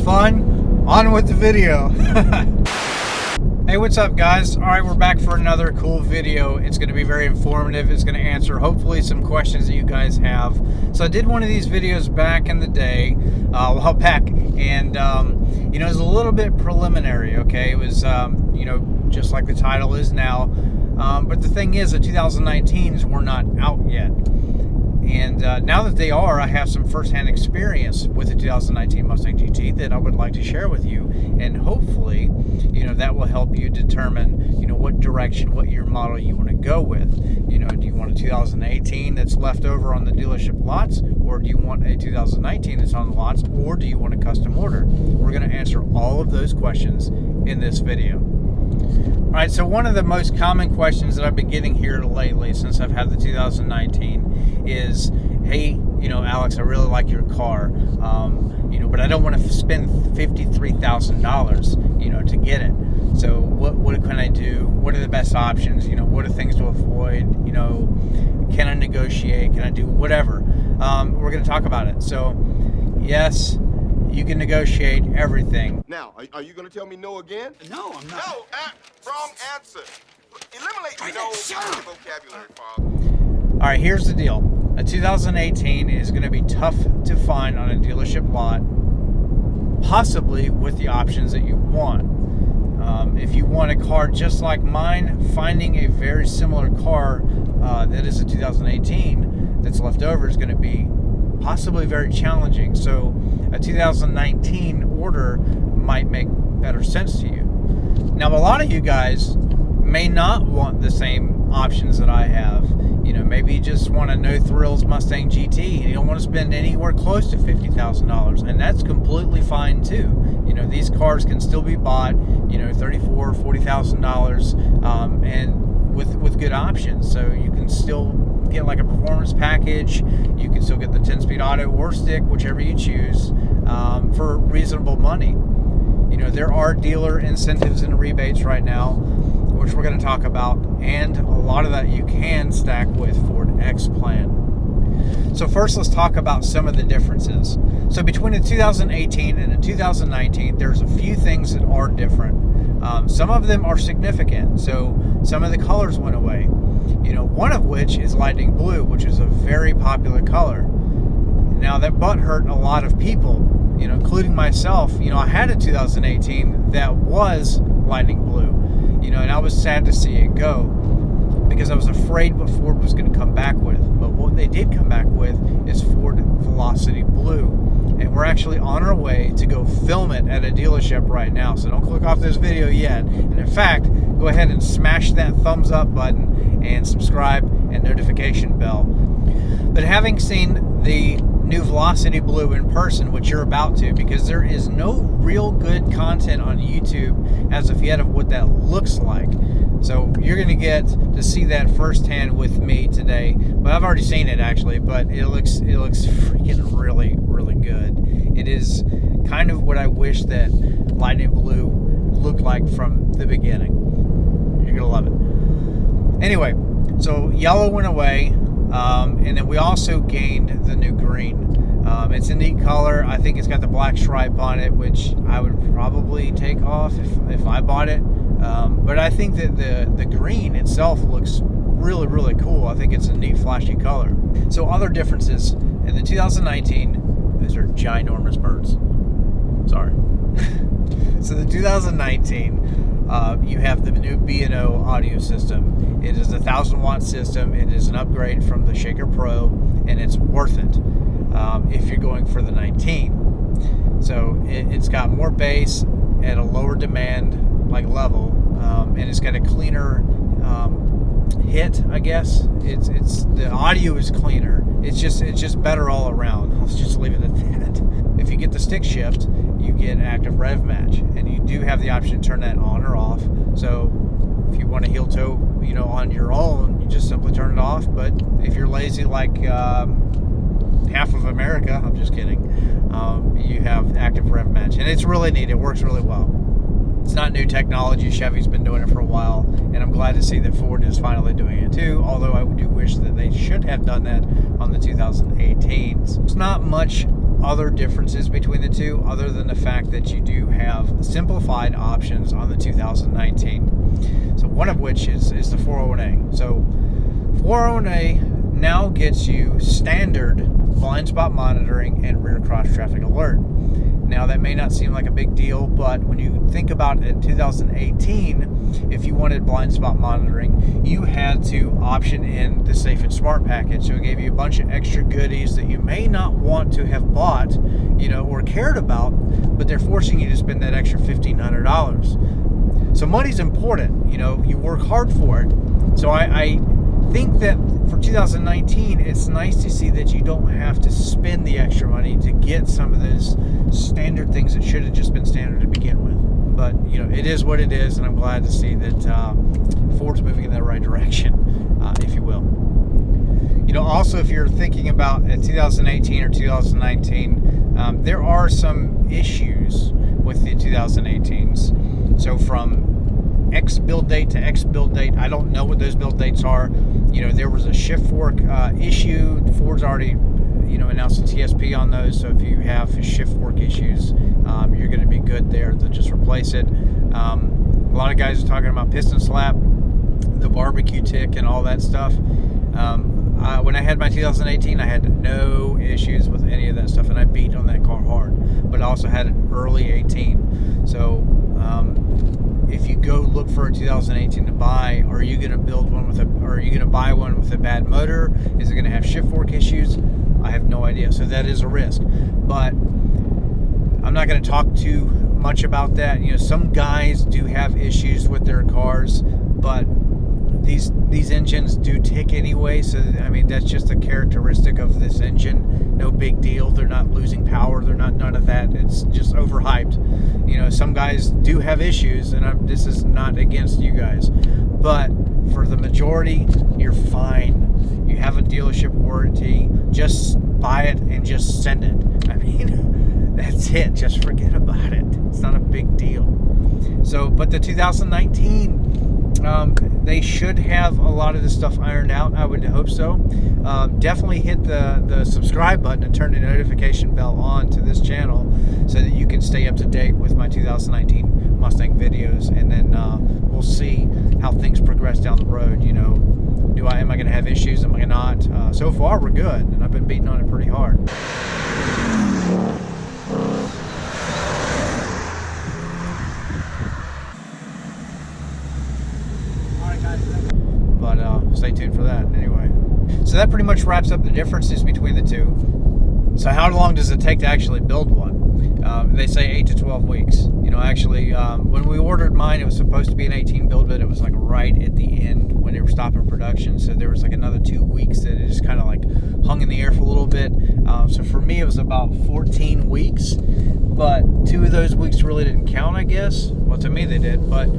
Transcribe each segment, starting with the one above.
fun. On with the video. Hey, what's up, guys? All right, we're back for another cool video. It's going to be very informative. It's going to answer hopefully some questions that you guys have. So I did one of these videos back in the day, a while back, and you know, it was a little bit preliminary. Okay, it was you know, just like the title is now. But the thing is, the 2019s were not out yet. And now that they are, I have some first-hand experience with the 2019 Mustang GT that I would like to share with you. And hopefully, you know, that will help you determine, you know, what direction, what year model you want to go with. You know, do you want a 2018 that's left over on the dealership lots? Or do you want a 2019 that's on the lots? Or do you want a custom order? We're going to answer all of those questions in this video. All right, so one of the most common questions that I've been getting here lately since I've had the 2019 is, hey, you know, Alex, I really like your car, you know, but I don't want to spend $53,000, you know, to get it. So what can I do? What are the best options? You know, what are things to avoid? You know, can I negotiate? Can I do whatever? We're going to talk about it. So, yes, you can negotiate everything. Now, are you going to tell me no again? No, I'm not. No, wrong answer. Eliminate no vocabulary, Father. All right, here's the deal. A 2018 is going to be tough to find on a dealership lot, possibly with the options that you want. If you want a car just like mine, finding a very similar car that is a 2018 that's left over is going to be possibly very challenging. So a 2019 order might make better sense to you. Now, a lot of you guys may not want the same options that I have. You know, maybe you just want a no-thrills Mustang GT and you don't want to spend anywhere close to $50,000, and that's completely fine too. You know, these cars can still be bought, you know, $34,000, $40,000, and with good options. So you can still get like a performance package. You can still get the 10-speed auto or stick, whichever you choose, for reasonable money. You know, there are dealer incentives and rebates right now, which we're going to talk about, and a lot of that you can stack with Ford X Plan. So first, let's talk about some of the differences. So between the 2018 and the 2019, there's a few things that are different. Some of them are significant. So some of the colors went away. You know, one of which is lightning blue, which is a very popular color. Now that butt hurt a lot of people, you know, including myself. You know, I had a 2018 that was lightning blue, you know, and I was sad to see it go because I was afraid what Ford was going to come back with. But what they did come back with is Ford Velocity Blue, and we're actually on our way to go film it at a dealership right now. So don't click off this video yet, and in fact, go ahead and smash that thumbs up button and subscribe and notification bell. But having seen the new Velocity Blue in person, which you're about to, because there is no real good content on YouTube as of yet of what that looks like. So you're going to get to see that firsthand with me today. But I've already seen it actually, but it looks freaking really, really good. It is kind of what I wish that lightning blue looked like from the beginning. You're going to love it. Anyway, so yellow went away, and then we also gained the new green. It's a neat color. I think it's got the black stripe on it, which I would probably take off if I bought it. But I think that the green itself looks really, really cool. I think it's a neat, flashy color. So other differences in the 2019, those are ginormous birds. Sorry. So the 2019, you have the new B&O audio system. It is a 1,000-watt system. It is an upgrade from the Shaker Pro, and it's worth it if you're going for the 19. So it's got more bass at a lower demand like level, and it's got a cleaner hit, I guess. It's the audio is cleaner. It's just better all around. Let's just leave it at that. If you get the stick shift, you get active rev match, and you do have the option to turn that on or off. So if you want to heel toe, you know, on your own, you just simply turn it off. But if you're lazy like half of America, I'm just kidding, you have active rev match, and it's really neat. It works really well. It's not new technology. Chevy's been doing it for a while, and I'm glad to see that Ford is finally doing it too, although I do wish that they should have done that on the 2018s. There's not much other differences between the two, other than the fact that you do have simplified options on the 2019. So one of which is the 401A. So 401A now gets you standard blind spot monitoring and rear cross traffic alert. Now that may not seem like a big deal, but when you think about it, in 2018, if you wanted blind spot monitoring, you had to option in the Safe and Smart package. So it gave you a bunch of extra goodies that you may not want to have bought, or cared about, but they're forcing you to spend that extra $1,500. So money's important. You work hard for it. So I think that for 2019, it's nice to see that you don't have to spend the extra money to get some of those standard things that should have just been standard to begin with. But it is what it is, and I'm glad to see that Ford's moving in that right direction, if you will. Also, if you're thinking about 2018 or 2019, there are some issues with the 2018s. So from X build date to X build date, I don't know what those build dates are. There was a shift fork issue. Ford's already announced a TSP on those, so if you have shift fork issues, you're going to be good there to just replace it. A lot of guys are talking about piston slap, the barbecue tick, and all that stuff. When I had my 2018, I had no issues with any of that stuff, and I beat on that car hard, but I also had an early 18. So if you go look for a 2018 to buy, are you going to build one are you going to buy one with a bad motor? Is it going to have shift fork issues? I have no idea. So that is a risk. But I'm not going to talk too much about that. Some guys do have issues with their cars, but these engines do tick anyway. So that's just a characteristic of this engine. No big deal. They're not losing power. They're not none of that. It's just overhyped. Some guys do have issues, and this is not against you guys, but for the majority, you're fine. You have a dealership warranty. Just buy it and just send it. That's it. Just forget about it. It's not a big deal. So, but the 2019, they should have a lot of this stuff ironed out. I would hope so. Definitely hit the subscribe button and turn the notification bell on to this channel so that you can stay up to date with my 2019 Mustang videos, and then we'll see how things progress down the road. Am I going to have issues? Am I not? So far, we're good, and I've been beating on it pretty hard. But stay tuned for that anyway. So that pretty much wraps up the differences between the two. So how long does it take to actually build one? They say 8 to 12 weeks. Actually, when we ordered mine, it was supposed to be an 18 build, but it was like right at the end when they were stopping production. So there was like another 2 weeks that it just kind of like hung in the air for a little bit. So for me, it was about 14 weeks, but 2 of those weeks really didn't count, I guess. Well, to me they did, but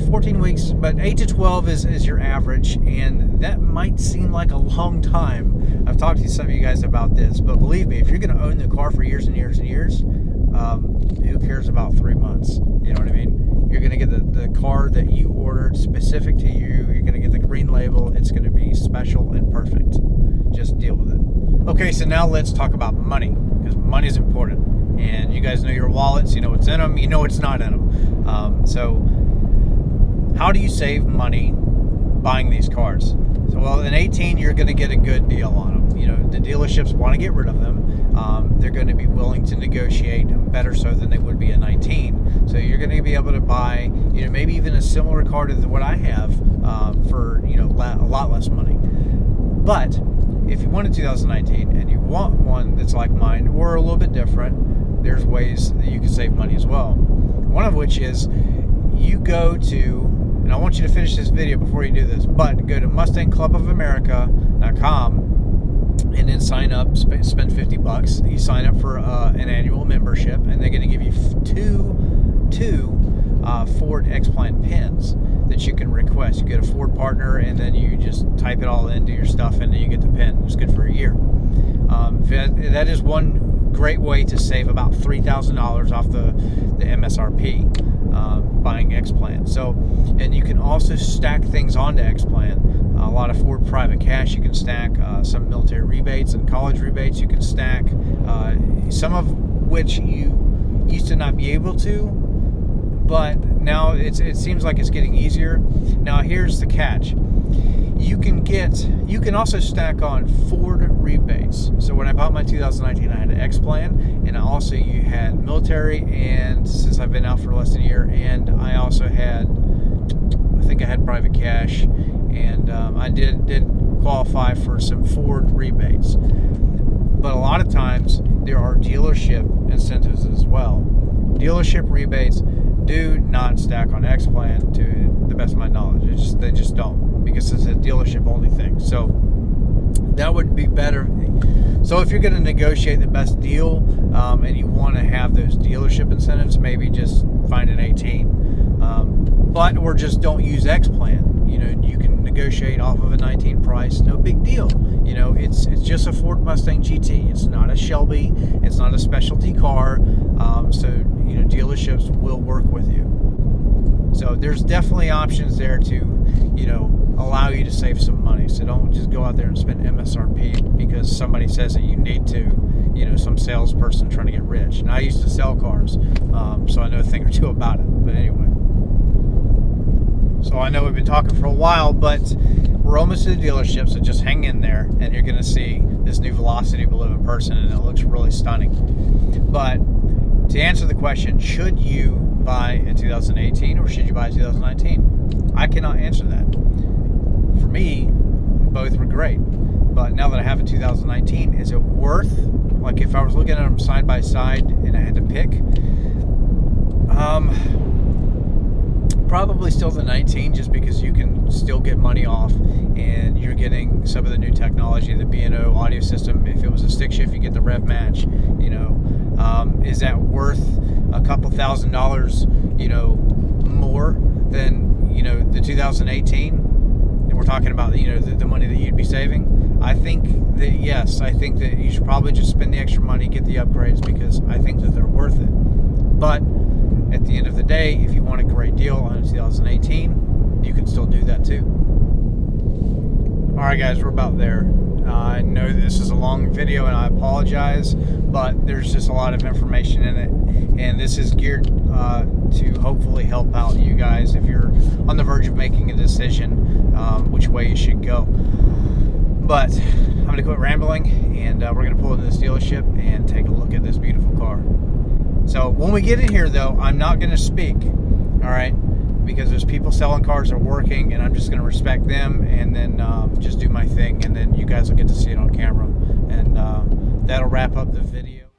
14 weeks, but 8 to 12 is your average, and that might seem like a long time. I've talked to some of you guys about this, but believe me, if you're going to own the car for years and years and years, who cares about 3 months? You know what I mean? You're going to get the car that you ordered specific to you. You're going to get the green label. It's going to be special and perfect. Just deal with it. Okay, so now let's talk about money, because money is important. And you guys know your wallets. You know what's in them. You know what's not in them. So how do you save money buying these cars? So, well, in 18, you're going to get a good deal on them. The dealerships want to get rid of them. They're going to be willing to negotiate better so than they would be at 19. So you're going to be able to buy, maybe even a similar car to what I have for, a lot less money. But if you want a 2019 and you want one that's like mine or a little bit different, there's ways that you can save money as well. One of which is you go to, and I want you to finish this video before you do this, but go to MustangClubOfAmerica.com and then sign up, spend $50. You sign up for an annual membership, and they're going to give you two Ford X-Plan pins that you can request. You get a Ford partner, and then you just type it all into your stuff, and then you get the pin. It's good for a year. That is one great way to save about $3,000 off the MSRP buying X-Plan. So, and you can also stack things onto X-Plan. a lot of Ford private cash you can stack, some military rebates and college rebates you can stack, some of which you used to not be able to, but now it seems like it's getting easier. Now here's the catch. You can also stack on Ford rebates. So when I bought my 2019, I had an X plan, and also you had military, and since I've been out for less than a year, and I also had, I think I had private cash, and I did qualify for some Ford rebates. But a lot of times there are dealership incentives as well. Dealership rebates do not stack on X plan, to the best of my knowledge. They just don't, because it's a dealership only thing. So that would be better. So if you're going to negotiate the best deal, and you want to have those dealership incentives, maybe just find an 18, or just don't use X plan. You can negotiate off of a 19 price, no big deal. It's just a Ford Mustang GT. It's not a Shelby. It's not a specialty car. So dealerships will work with you. So there's definitely options there to allow you to save some money. So don't just go out there and spend MSRP because somebody says that you need to. Some salesperson trying to get rich. And I used to sell cars, so I know a thing or two about it. But anyway. So I know we've been talking for a while, but we're almost to the dealership, so just hang in there, and you're going to see this new Velocity Blue in person, and it looks really stunning. But to answer the question, should you buy a 2018 or should you buy a 2019? I cannot answer that. For me, both were great. But now that I have a 2019, is it worth, like if I was looking at them side by side and I had to pick, probably still the 19, just because you can still get money off and you're getting some of the new technology, the B&O audio system. If it was a stick shift, you get the rev match. Is that worth a couple $1,000s, more than the 2018? And we're talking about the money that you'd be saving. I think that yes, I think that you should probably just spend the extra money, get the upgrades, because I think that they're worth it. But at the end of the day, if you want a great deal on a 2018, you can still do that too. Alright guys, we're about there. I know this is a long video and I apologize, but there's just a lot of information in it, and this is geared to hopefully help out you guys if you're on the verge of making a decision which way you should go. But I'm going to quit rambling, and we're going to pull into this dealership and take a look at this beautiful car. So when we get in here, though, I'm not going to speak, all right, because there's people selling cars that are working, and I'm just going to respect them and then just do my thing, and then you guys will get to see it on camera, and that'll wrap up the video.